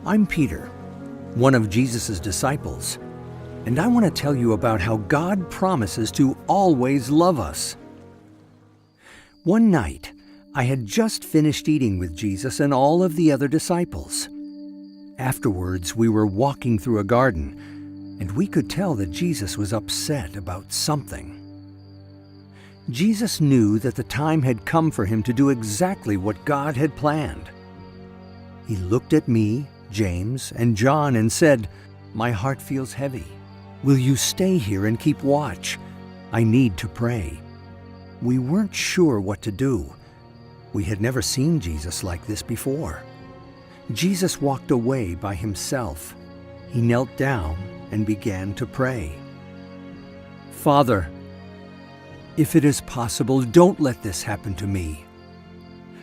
I'm Peter, one of Jesus' disciples, and I want to tell you about how God promises to always love us. One night, I had just finished eating with Jesus and all of the other disciples. Afterwards, we were walking through a garden, and we could tell that Jesus was upset about something. Jesus knew that the time had come for him to do exactly what God had planned. He looked at me, James, and John and said, "My heart feels heavy. Will you stay here and keep watch? I need to pray." We weren't sure what to do. We had never seen Jesus like this before. Jesus walked away by himself. He knelt down and began to pray. "Father, if it is possible, don't let this happen to me.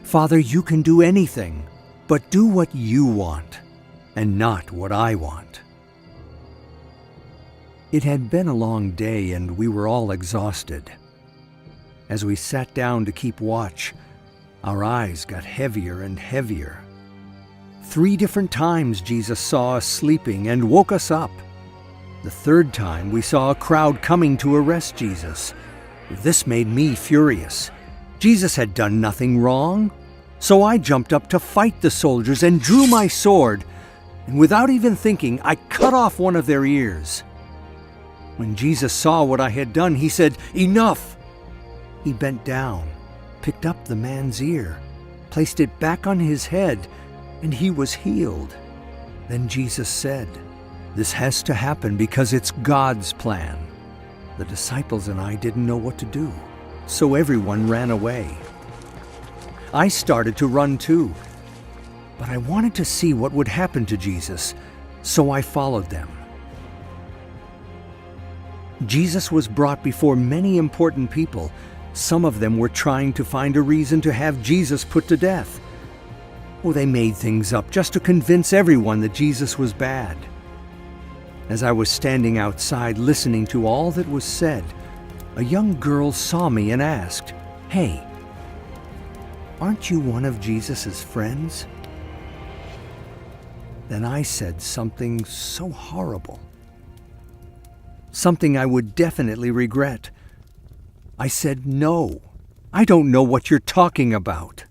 Father, you can do anything, but do what you want and not what I want." It had been a long day and we were all exhausted. As we sat down to keep watch, our eyes got heavier and heavier. 3 different times Jesus saw us sleeping and woke us up. The 3rd time we saw a crowd coming to arrest Jesus. This made me furious. Jesus had done nothing wrong. So I jumped up to fight the soldiers and drew my sword, and without even thinking, I cut off one of their ears. When Jesus saw what I had done, he said, "Enough!" He bent down, picked up the man's ear, placed it back on his head, and he was healed. Then Jesus said, "This has to happen because it's God's plan." The disciples and I didn't know what to do, so everyone ran away. I started to run too, but I wanted to see what would happen to Jesus, so I followed them. Jesus was brought before many important people. Some of them were trying to find a reason to have Jesus put to death. Well, they made things up just to convince everyone that Jesus was bad. As I was standing outside listening to all that was said, a young girl saw me and asked, "Hey, aren't you one of Jesus' friends?" Then I said something so horrible. Something I would definitely regret. I said, "No, I don't know what you're talking about."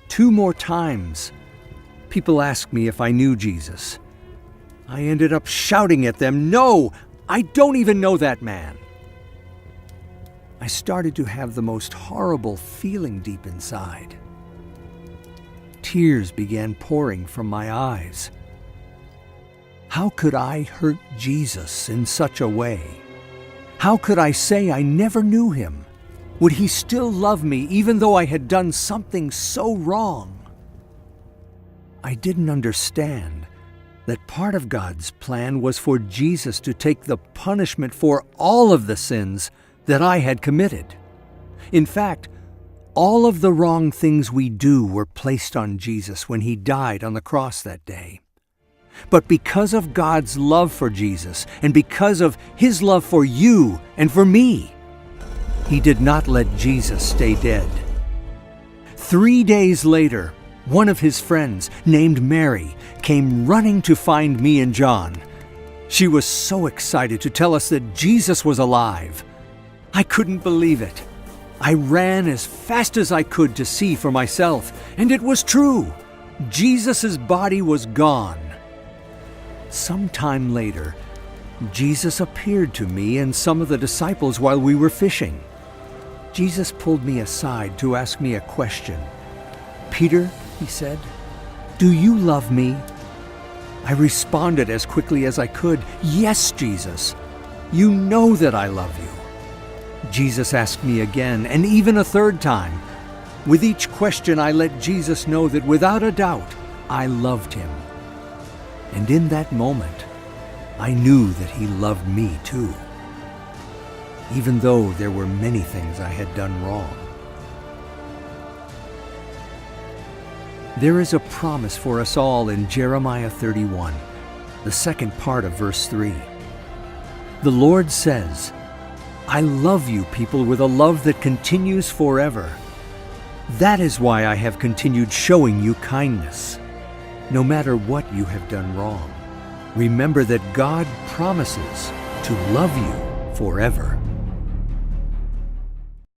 2 more times, people asked me if I knew Jesus. I ended up shouting at them, "No, I don't even know that man." I started to have the most horrible feeling deep inside. Tears began pouring from my eyes. How could I hurt Jesus in such a way? How could I say I never knew him? Would he still love me even though I had done something so wrong? I didn't understand that part of God's plan was for Jesus to take the punishment for all of the sins that I had committed. In fact, all of the wrong things we do were placed on Jesus when he died on the cross that day. But because of God's love for Jesus and because of his love for you and for me, he did not let Jesus stay dead. 3 days later, one of his friends, named Mary, came running to find me and John. She was so excited to tell us that Jesus was alive. I couldn't believe it. I ran as fast as I could to see for myself, and it was true. Jesus' body was gone. Sometime later, Jesus appeared to me and some of the disciples while we were fishing. Jesus pulled me aside to ask me a question. "Peter," he said, "do you love me?" I responded as quickly as I could, "Yes, Jesus. You know that I love you." Jesus asked me again, and even a 3rd time. With each question, I let Jesus know that without a doubt, I loved him. And in that moment, I knew that he loved me too, even though there were many things I had done wrong. There is a promise for us all in Jeremiah 31, the second part of verse 3. The Lord says, "I love you, people, with a love that continues forever. That is why I have continued showing you kindness. no matter what you have done wrong. Remember that God promises to love you forever.